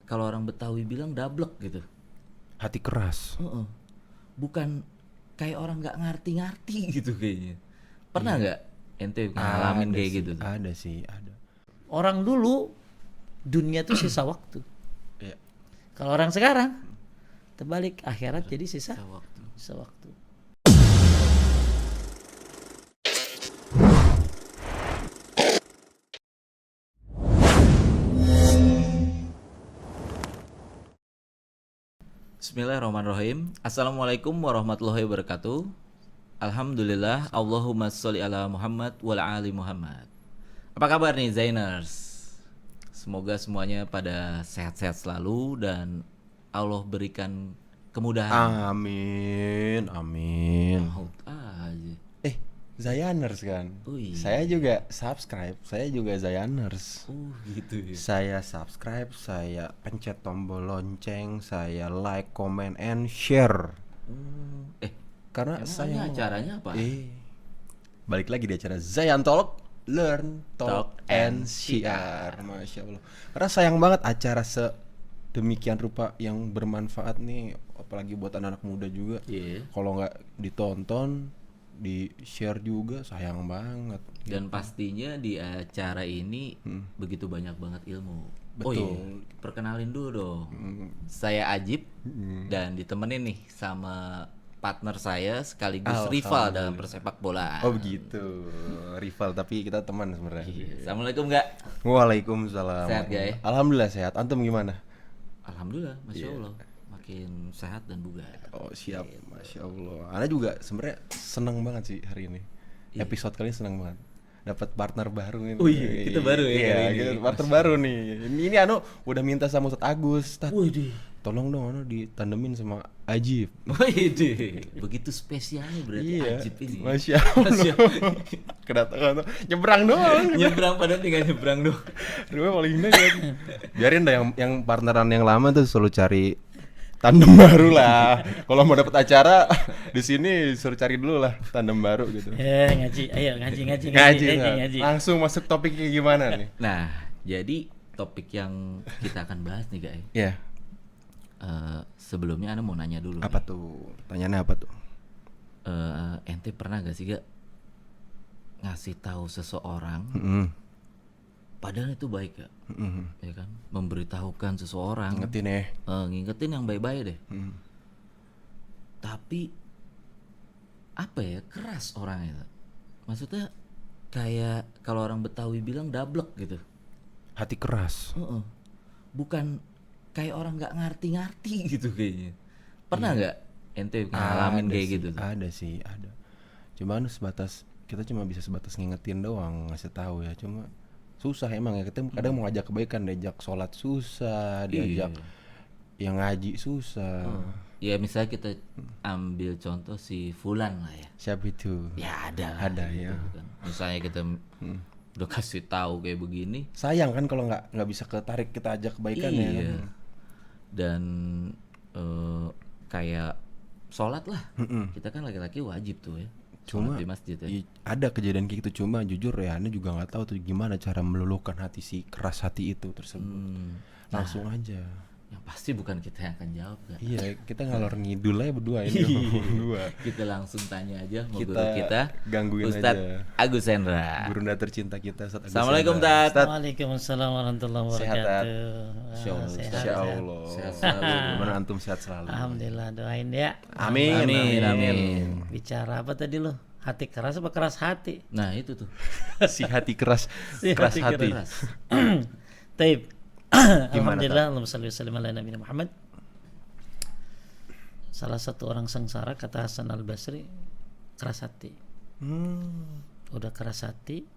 kalau orang Betawi bilang dablek gitu. Hati keras. Bukan kayak orang nggak ngerti-ngerti gitu kayaknya. Pernah nggak ente ngalamin Ada kayak sih, gitu tuh? ada sih, ada. Orang dulu dunia itu sisa waktu. Iya. Kalau orang sekarang terbalik, akhirat jadi sisa Waktu. waktu. Bismillahirrahmanirrahim. Assalamualaikum warahmatullahi wabarakatuh. Alhamdulillah. Allahumma sholli ala Muhammad wal ali Muhammad. Apa kabar nih Zainers? Semoga semuanya pada sehat-sehat selalu dan Allah berikan kemudahan. Amin, amin. Maut aja. Zayaners kan. Oh iya. Saya juga subscribe, saya juga Zayaners. Gitu ya. Saya subscribe, saya pencet tombol lonceng, saya like, comment, and share. Karena Emang saya ini acaranya apa? balik lagi di acara Zayan Talk, Learn, Talk, Talk and and Share. Masya Allah. Karena sayang banget acara sedemikian rupa yang bermanfaat nih, apalagi buat anak-anak muda juga. Iya. Kalau nggak ditonton, di share juga, sayang banget. Dan pastinya di acara ini begitu banyak banget ilmu. Oh Betul. iya, perkenalin dulu dong. Saya Ajib dan ditemenin nih sama partner saya sekaligus rival dalam persepak bolaan. Oh begitu, rival tapi kita teman sebenarnya. Iya. Assalamualaikum nggak? Waalaikumsalam. Sehat, Gay? Alhamdulillah sehat. Antum gimana? Alhamdulillah, masya Allah, makin sehat dan bugar. Oh siap, masya Allah. Ana juga sebenarnya seneng banget sih hari ini. Episode kali ini seneng banget. Dapat partner baru ini. Oh iya, kita baru ya Iya, kali ini. kita partner baru nih. Ini Anu udah minta sama Ustadz Agus. Ustadz, Wih, tolong dong Anu ditandemin sama Ajib. wih, begitu spesialnya berarti Ajib ini. Masya Allah. Kedatangan tuh nyebrang doang. Nyebrang padahal tinggal nyebrang doang. Rumah paling indah kan. Biarin dah yang partneran yang lama tuh selalu cari tandem baru lah. Kalau mau dapat acara di sini suruh cari dulu lah tandem baru gitu. Ngaji, ayo ngaji. Ngaji. Langsung masuk topiknya gimana nih? Nah, jadi topik yang kita akan bahas nih guys. Iya. Sebelumnya Ana mau nanya dulu. Apa tuh? Tanyanya apa tuh? Ente pernah gak sih gak ngasih tahu seseorang, padahal itu baik gak? Ya kan, memberitahukan seseorang, Ngetin ya. ngingetin yang baik-baik deh. Tapi apa ya, keras orangnya. Maksudnya kayak kalau orang Betawi bilang dablek gitu. Hati keras. Bukan kayak orang nggak ngerti-ngerti gitu kayaknya. Pernah nggak ente ngalamin Ada kayak sih, gitu tuh? Ada sih, ada. Cuma kita cuma bisa sebatas ngingetin doang, ngasih tahu ya. Cuma susah emang ya. Kita kadang mau ngajak kebaikan, diajak sholat susah, diajak yang ngaji susah. Ya misalnya kita ambil contoh si Fulan lah ya. Siapa itu? Ya ada lah. Ada gitu ya. kan. Misalnya kita udah kasih tahu kayak begini. Sayang kan kalau nggak bisa ketarik, kita ajak kebaikan ya. Iya. Kan? Dan kayak sholat lah. Kita kan laki-laki wajib tuh ya. Cuma Sholat di masjid ya. ada kejadian kayak gitu. Cuma jujur ya, Anda juga nggak tahu tuh gimana cara meluluhkan hati si keras hati itu tersebut. Langsung aja. Yang pasti bukan kita yang akan jawab kan. Iya, kita ngalor ngidul aja berdua ini. Berdua. Kita langsung tanya aja sama Kita guru kita, gangguin Ustadz aja. Agus Hendra. Gurunda tercinta kita. Ustadz Agus Assalamualaikum Hendra. Tat. Waalaikumsalam warahmatullahi Sehat, Tat? wabarakatuh. Insya Allah, Sehat. Insya Allah. Sehat selalu. Gimana antum sehat selalu? Alhamdulillah, doain ya. Amin. Amin. Bicara apa tadi lo? Hati keras apa keras hati? Nah itu tuh. Si hati keras, Si keras hati hati. Keras. Taib. Gimana, Alhamdulillah, Allahumma shalli wa sallim ala Nabi Muhammad. Salah satu orang sengsara, kata Hasan Al-Basri, keras hati. Udah keras hati,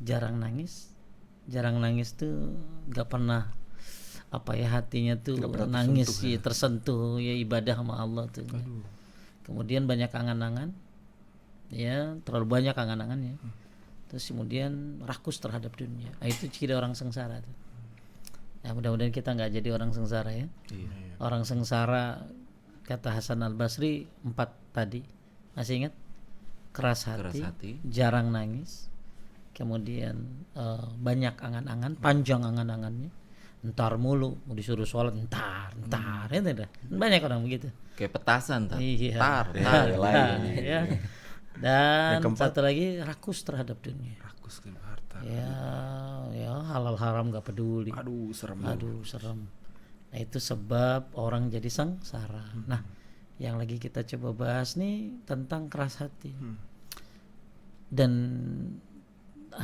jarang nangis. Jarang nangis tuh gak pernah hatinya tuh Nggak pernah nangis tersentuh, ya, tersentuh ya, ibadah sama Allah tuh. Kemudian banyak angan-angan, ya terlalu banyak angan-angannya. Terus kemudian rakus terhadap dunia. Nah, itu ciri orang sengsara tuh. Ya mudah-mudahan kita nggak jadi orang sengsara ya. Orang sengsara kata Hasan Al-Basri 4 tadi. Masih ingat? Keras hati, jarang nangis, kemudian banyak angan-angan, panjang angan-angannya, Entar mulu, mau disuruh sholat entar, itu dah. Banyak orang begitu. Kayak petasan tar. Iya. Tar. Ya. Dan Yang keempat. satu lagi rakus terhadap dunia. Rakus ke harta. Ya halal haram gak peduli. Aduh, serem. Aduh serem. Nah itu sebab orang jadi sengsara. Nah yang lagi kita coba bahas nih tentang keras hati. Dan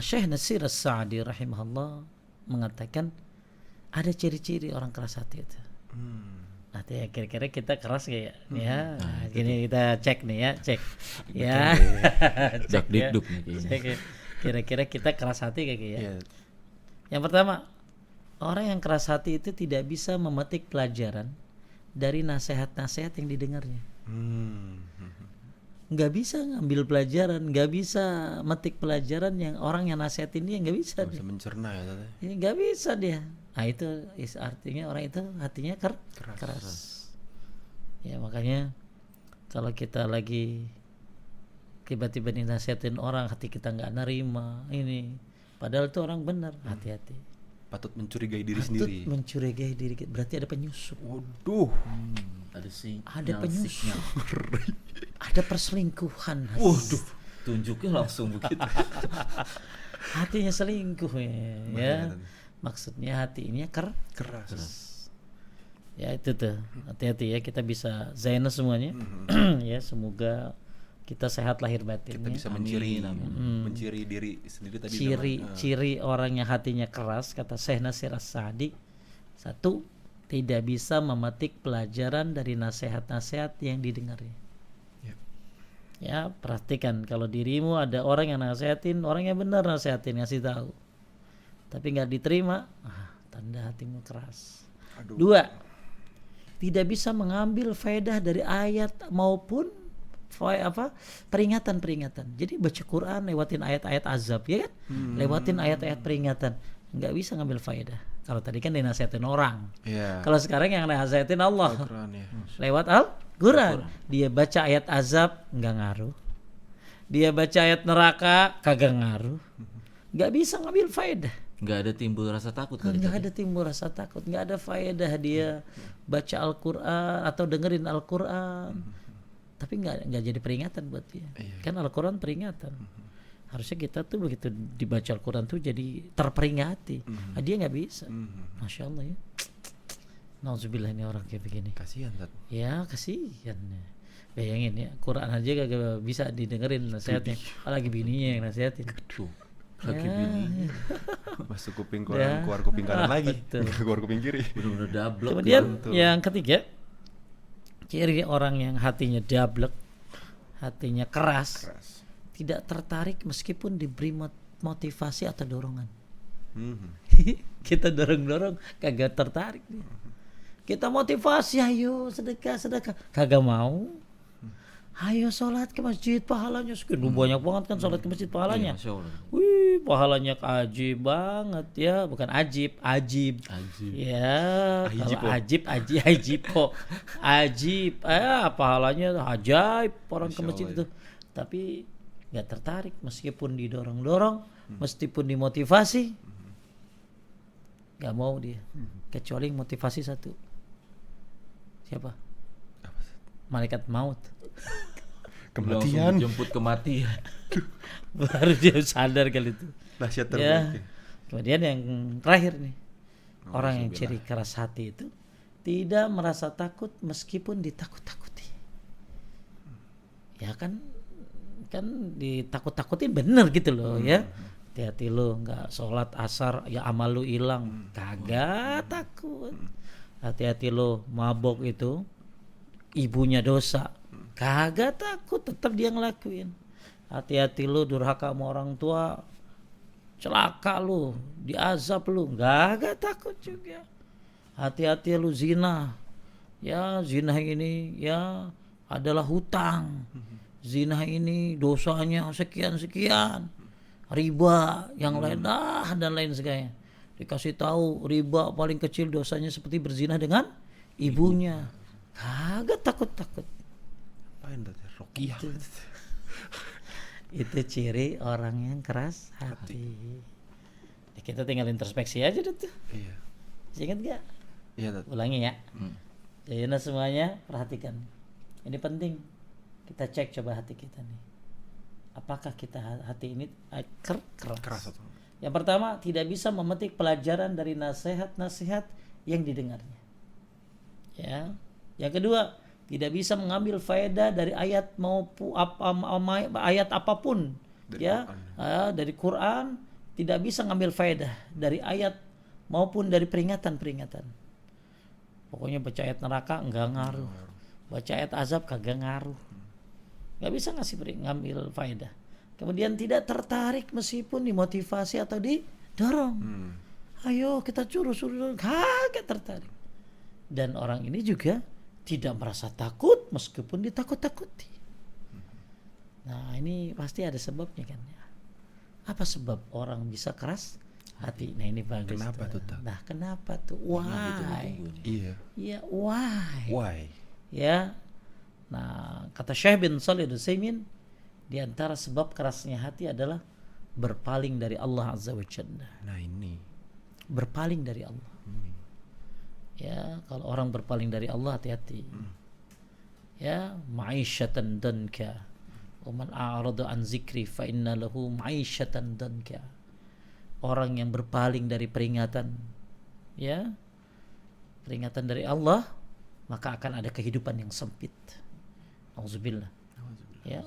Syekh Nasir As-Sa'di rahimahullah mengatakan ada ciri-ciri orang keras hati itu. Nah ya, kira-kira kita keras kayak ya. Nah, gini kita cek nih ya, cek. Ya. Dak ya. dikduk nih kayaknya. Cek ya. Kira-kira kita keras hati kayak ya. Iya. Yang pertama, orang yang keras hati itu tidak bisa memetik pelajaran dari nasihat-nasihat yang didengarnya. Nggak bisa ngambil pelajaran, nggak bisa metik pelajaran yang orang yang nasihatin dia, nggak bisa. Bisa mencerna ya tadi. Ya, nggak bisa dia. Nah itu artinya orang itu hatinya keras. Ya makanya kalau kita lagi tiba-tiba dinasihatin orang, hati kita nggak nerima ini, padahal itu orang benar, hati-hati. Patut mencurigai diri Patut sendiri. mencurigai diri kita, berarti ada penyusup. Waduh. Ada penyusup. Ada perselingkuhan. Waduh, tunjuknya langsung begitu. Hatinya selingkuh ya. Maksudnya hatinya Keras. Ya itu tuh. Hati-hati ya, kita bisa zainah semuanya. Ya semoga kita sehat lahir batinnya. Kita bisa menciri diri sendiri tadi. Ciri orang yang hatinya keras kata Syekh Nasir As-Sa'di, satu, tidak bisa memetik pelajaran dari nasihat-nasihat yang didengarnya. Ya perhatikan kalau dirimu ada orang yang nasihatin, orang yang benar nasihatin, ngasih tahu, tapi nggak diterima, tanda hatimu keras. Dua, tidak bisa mengambil faedah dari ayat maupun peringatan-peringatan. Jadi baca Quran lewatin ayat-ayat azab ya kan, lewatin ayat-ayat peringatan, nggak bisa ngambil faedah. Kalau tadi kan dinasihatin orang, kalau sekarang yang nasihatin Allah lewat Al-Quran. Dia baca ayat azab nggak ngaruh, dia baca ayat neraka kagak ngaruh, nggak bisa ngambil faedah. Nggak ada timbul rasa takut kali. Nggak ada timbul rasa takut, nggak ada faedah dia baca Al-Quran atau dengerin Al-Quran, tapi nggak jadi peringatan buat dia. Kan Al-Quran peringatan. Harusnya kita tuh begitu dibaca Al-Quran tuh jadi terperingati. Dia nggak bisa. Masya Allah ya. Nauzubillah, ini orang kayak begini. Kasihan Tat. Ya kasihan. Bayangin ya, Quran aja gak bisa didengerin nasihatnya, apalagi bininya yang nasihatin. Lagi bini. Masuk kuping kanan, keluar kuping kanan lagi. Keluar kuping kiri. Benar-benar dablek. Kemudian yang ketiga, ciri orang yang hatinya dablek, hatinya keras, tidak tertarik meskipun diberi motivasi atau dorongan. Kita dorong-dorong kagak tertarik nih. Kita motivasi, ayo sedekah, kagak mau. Ayo sholat ke masjid, pahalanya segitu banyak banget kan sholat ke masjid pahalanya. Wih, pahalanya ajib banget ya, bukan ajib. Ya, kalau ajib kok. Ajib, pahalanya ajaib orang ke masjid itu. Tapi nggak tertarik meskipun didorong-dorong, meskipun dimotivasi, nggak mau dia. Kecuali motivasi satu. Siapa? Malaikat maut. Kematian. Jemput kematian. Baru dia sadar kali itu. Nasihat Ya. terbaik. Kemudian yang terakhir nih, orang yang ciri keras hati itu tidak merasa takut meskipun ditakut-takuti. Ya kan ditakut-takutin bener gitu loh ya. Hati-hati lo nggak sholat asar ya amal lu hilang, kagak takut. Hati-hati lo mabok itu ibunya dosa, kagak takut, tetap dia ngelakuin. Hati-hati lu durhaka sama orang tua, celaka lu, diazab lu, kagak takut juga. Hati-hati lu zina, ya zina ini ya adalah hutang, zina ini dosanya sekian, riba yang lain dan lain sebagainya. Dikasih tahu riba paling kecil dosanya seperti berzina dengan ibunya. Kagak takut. Apain tadi? Rokiah. Itu ciri orang yang keras hati. Ya, kita tinggal introspeksi aja deh tuh. Iya. Masih ingat gak? Iya, Tat. Ulangi ya. Jadi semuanya perhatikan. Ini penting. Kita cek coba hati kita nih. Apakah kita hati ini keras? Keras atau Yang pertama, tidak bisa memetik pelajaran dari nasihat-nasihat yang didengarnya. Ya. Yang kedua, tidak bisa mengambil faedah dari ayat ayat apapun. Dari Quran, tidak bisa ngambil faedah dari ayat maupun dari peringatan-peringatan. Pokoknya baca ayat neraka enggak ngaruh. Baca ayat azab kagak ngaruh. Enggak bisa ngambil faedah. Kemudian tidak tertarik meskipun dimotivasi atau didorong. Ayo kita suruh kagak tertarik. Dan orang ini juga tidak merasa takut meskipun ditakut-takuti. Nah, ini pasti ada sebabnya kan ya. Apa sebab orang bisa keras hati? Nah, ini bagus. Kenapa tuh, Tat? Nah, kenapa tuh? Why? Iya. Ya, why? Why? Ya. Nah, kata Syekh bin Shalih Al-Utsaimin, di antara sebab kerasnya hati adalah berpaling dari Allah Azza wa Jalla. Nah, ini. Berpaling dari Allah. Ya, kalau orang berpaling dari Allah, hati-hati. Ya, ma'isyatan danka. Wa man a'rada an zikri fa inna lahu ma'isyatan danka. Orang yang berpaling dari peringatan, ya, peringatan dari Allah, maka akan ada kehidupan yang sempit. Auzubillah. Ya,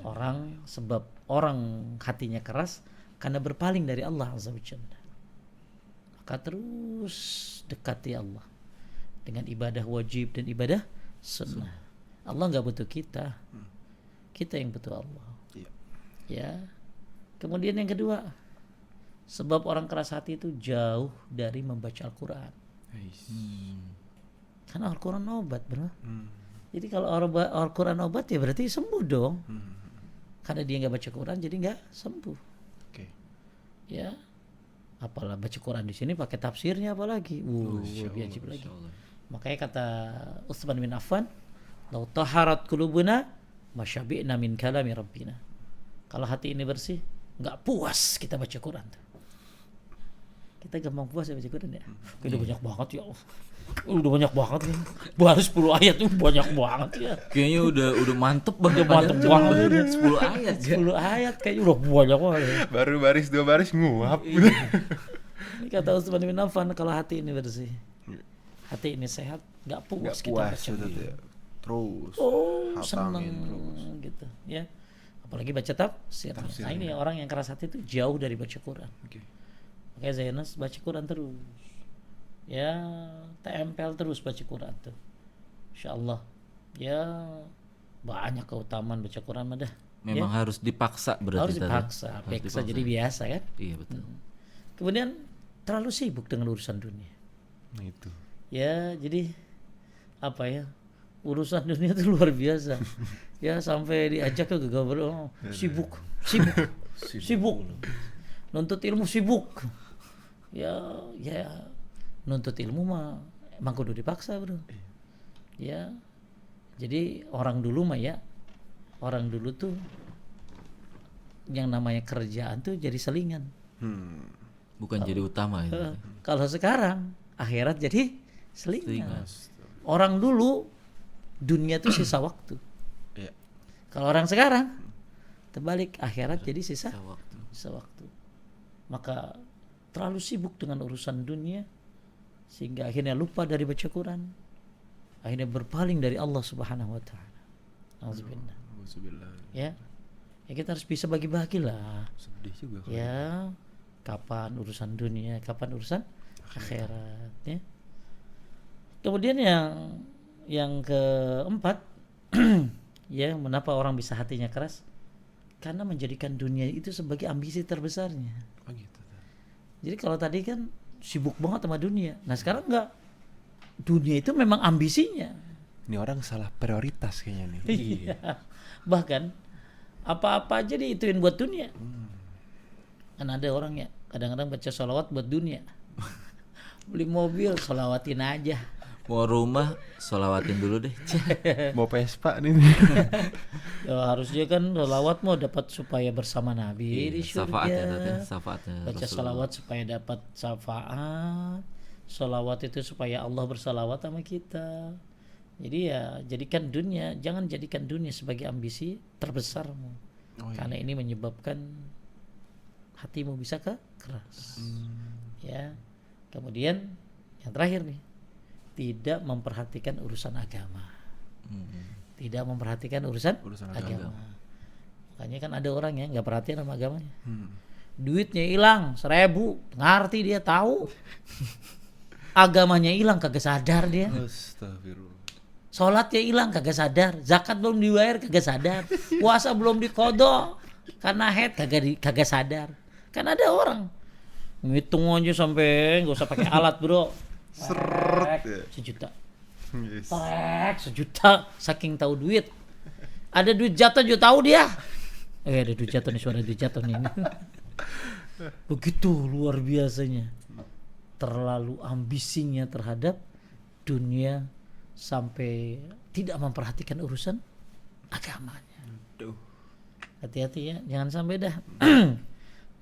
sebab orang hatinya keras karena berpaling dari Allah Azza wa Jalla. Maka terus dekati Allah dengan ibadah wajib dan ibadah sunnah. Allah nggak butuh kita, kita yang butuh Allah. Ya. Kemudian yang kedua, sebab orang keras hati itu jauh dari membaca Al-Quran. Karena Al-Quran obat, bro. Jadi kalau Al-Quran obat ya berarti sembuh dong. Karena dia nggak baca Quran jadi nggak sembuh. Ya. Apalah baca Quran di sini pakai tafsirnya apalagi. Lebih ajib lagi. Makanya kata Utsman bin Affan, "Lau taharat qulubuna masyabi'na min kalami rabbina." Kalau hati ini bersih, nggak puas kita baca Quran. Kita gampang puas ya baca Quran ya. Udah banyak banget ya Allah. Udah banyak banget ya. Baru 10 ayat tuh banyak banget ya. Kayaknya udah mantep banget. Mantep banget. 10 ayat. 10 ayat kayaknya udah banyak banget ya. Baru baris 2 baris nguap. Ini kata Utsman bin Affan, kalau hati ini bersih, hati ini sehat, nggak puas kita baca. Ya. Terus Seneng hatangin gitu ya. Apalagi baca tafsirnya. Nah, ini orang yang keras hati itu jauh dari baca Quran. Makanya Zainus baca Quran terus. Ya, tempel terus baca Quran tuh. Insyaallah. Ya, banyak keutamaan baca Quran mah dah. Memang harus dipaksa berarti. Harus dipaksa, paksa jadi biasa kan. Iya betul. Kemudian terlalu sibuk dengan urusan dunia. Nah itu. Ya, jadi apa ya? Urusan dunia itu luar biasa. Ya, sampai diajak ke gagal sibuk. Nuntut ilmu sibuk. Ya, nuntut ilmu mah emang kudu dipaksa, bro. Ya. Jadi orang dulu tuh yang namanya kerjaan tuh jadi selingan. Bukan jadi utama ya. Kalau sekarang akhirat jadi selingan. Orang dulu dunia tuh sisa waktu. Kalau orang sekarang terbalik, akhirat jadi sisa waktu. Maka terlalu sibuk dengan urusan dunia sehingga akhirnya lupa dari baca Quran, akhirnya berpaling dari Allah Subhanahu wa taala. Auzubillah. Ya. Ya kita harus bisa bagi-bagi lah. Sedih juga kalau ya. Kapan urusan dunia, kapan urusan akhirat ya. Kemudian yang keempat ya, mengapa orang bisa hatinya keras? Karena menjadikan dunia itu sebagai ambisi terbesarnya. gitu. Jadi kalau tadi kan sibuk banget sama dunia. Nah sekarang enggak. Dunia itu memang ambisinya. Ini orang salah prioritas kayaknya nih. Iya. Bahkan apa-apa aja diituin buat dunia. Kan ada orang ya kadang-kadang baca sholawat buat dunia. Beli mobil sholawatin aja. Mau rumah sholawatin dulu deh. Mau Vespa nih. Ya, harusnya kan sholawat mau dapat supaya bersama Nabi di surga. Syafaatnya Baca sholawat supaya dapat syafaat. Sholawat itu supaya Allah bersalawat sama kita. Jadi ya jadikan dunia, jangan jadikan dunia sebagai ambisi terbesarmu. Karena ini menyebabkan hatimu bisa keras. Ya. Kemudian yang terakhir nih, tidak memperhatikan urusan agama. Tidak memperhatikan urusan agama. Makanya kan ada orang ya nggak perhatian sama agamanya. Duitnya hilang 1.000, ngerti dia tahu. Agamanya hilang kagak sadar dia. Astagfirullah. Sholatnya hilang kagak sadar. Zakat belum dibayar kagak sadar. Puasa belum dikodok karena head kagak sadar. Kan ada orang ngitung aja sampai nggak usah pakai alat bro. Seret ya. 1 juta. Yes. Tek, 1 juta saking tahu duit. Ada duit jatuh juga tahu dia. Ada duit jatuh nih, suara duit jatuh nih. Begitu luar biasanya. Terlalu ambisinya terhadap dunia sampai tidak memperhatikan urusan agamanya. Hati-hati ya, jangan sampai dah.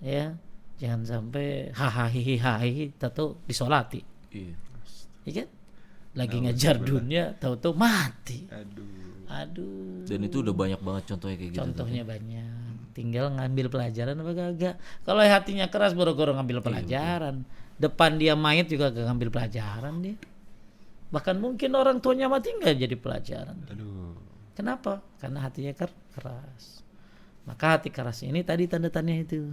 Ya, jangan sampai hahaha tahu disolati. Iya. Ya kan? Lagi ngajar dunia tahu-tahu mati. Aduh. Dan itu udah banyak banget contohnya kayak gitu. Contohnya banyak. Tinggal ngambil pelajaran apa kagak. Kalau hatinya keras boro-boro ngambil pelajaran. Depan dia mayat juga gak ngambil pelajaran dia. Bahkan mungkin orang tuanya mati nggak jadi pelajaran. Kenapa? Karena hatinya keras. Maka hati keras ini tadi tanda-tandanya itu.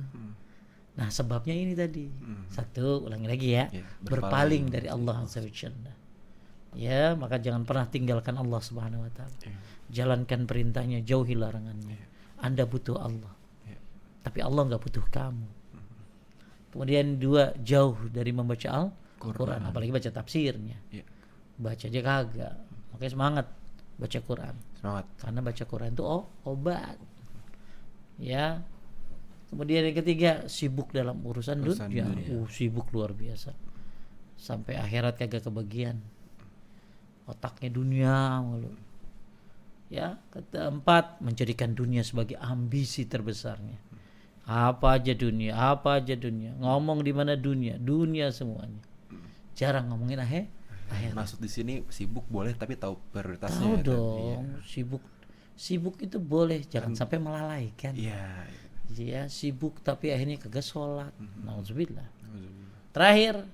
Nah sebabnya ini tadi. Satu, ulangi lagi ya. Berpaling dari Allah Azza wa Jalla. Ya, maka jangan pernah tinggalkan Allah Subhanahu wa taala. Jalankan perintahnya, jauhi larangannya. Anda butuh Allah. Tapi Allah enggak butuh kamu. Kemudian 2, jauh dari membaca Al-Qur'an, apalagi baca tafsirnya. Baca aja kagak. Makanya semangat baca Quran. Semangat. Karena baca Quran itu obat. Ya. Kemudian yang ketiga, sibuk dalam urusan dunia. Sibuk luar biasa. Sampai akhirat kagak kebagian. Otaknya dunia mulu. Ya, keempat, menjadikan dunia sebagai ambisi terbesarnya. Apa aja dunia. Ngomong di mana dunia semuanya. Jarang ngomongin akhirat. Maksud di sini sibuk boleh tapi tahu prioritasnya. Tahu dong, sibuk itu boleh, jangan sampai melalaikan. Iya. Ya, sibuk tapi akhirnya kagak sholat. Nauzubillah. Terakhir,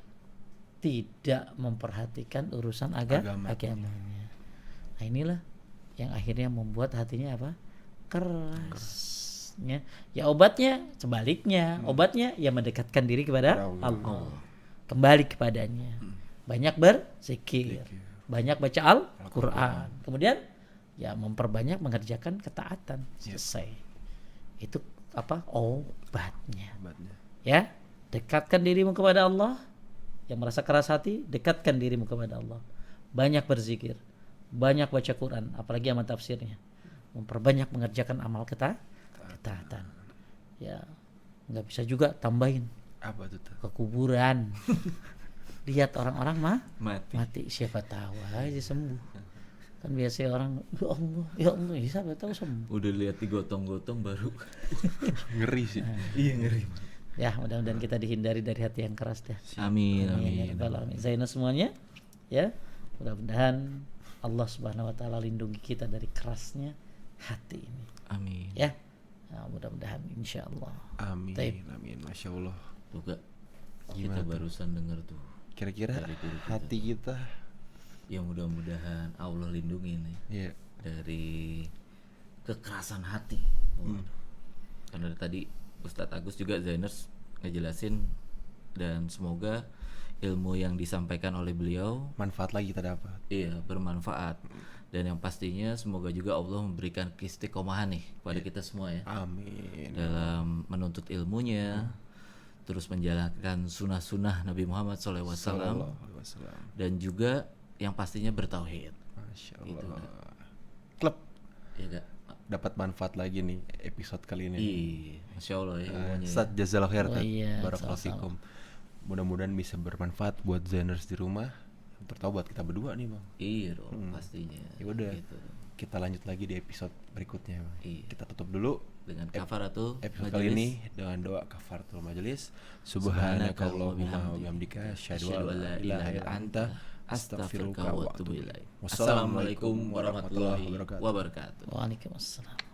tidak memperhatikan urusan agamanya. Nah inilah yang akhirnya membuat hatinya apa? Keras. Ya obatnya sebaliknya. Obatnya ya mendekatkan diri kepada Allah. Kembali kepadanya. Banyak berzikir. Banyak baca Al-Quran. Kemudian ya memperbanyak mengerjakan ketaatan. Selesai. Itu apa? Obatnya. Ya, dekatkan dirimu kepada Allah. Yang merasa keras hati, dekatkan dirimu kepada Allah. Banyak berzikir, banyak baca Quran, apalagi amal tafsirnya. Memperbanyak mengerjakan amal ketaatan. Ya, nggak bisa juga tambahin. Apa tuh? Ke kuburan. Lihat orang-orang mati. Siapa tahu aja sembuh. Kan biasanya orang, ya Allah, siapa tahu sembuh. Udah lihat digotong-gotong baru. Ngeri sih. Iya ngeri. Ya, mudah-mudahan kita dihindari dari hati yang keras dah. Amin. Zainah semuanya, ya. Mudah-mudahan Allah Subhanahu wa taala lindungi kita dari kerasnya hati ini. Amin. Ya. Nah, mudah-mudahan insyaallah. Amin. Taib. Amin. Masya Allah. Tuh Kak, kita barusan dengar tuh. Kira-kira hati kita ya mudah-mudahan Allah lindungi nih. Iya. Dari kekerasan hati. Karena tadi Ustadz Agus juga Zainers ngejelasin, dan semoga ilmu yang disampaikan oleh beliau manfaat lagi kita dapat. Iya, bermanfaat. Dan yang pastinya semoga juga Allah memberikan keistiqomahan nih kepada kita semua ya. Amin. Dalam menuntut ilmunya, terus menjalankan sunnah-sunnah Nabi Muhammad SAW, dan juga yang pastinya bertauhid. Masya Allah. Gitu, Klub. Iya Kak. Dapat manfaat lagi nih episode kali ini. Iya, Masya Allah ya. Ustadz jazakallahu khair. Iya, Barakallahu fikum. Mudah-mudahan bisa bermanfaat buat Zainers di rumah. Terutama buat kita berdua nih, Bang. Iya dong, pastinya. Ya udah. Gitu. kita lanjut lagi di episode berikutnya. Iya. Kita tutup dulu Dengan kafaratul episode kali ini dengan doa kafaratul majelis. Subhanakallahumma wa bihamdika asyhadu an la ilaha illa anta astaghfiruka wa atubu ilaik. Wassalamualaikum warahmatullahi wabarakatuh. Waalaikumsalam.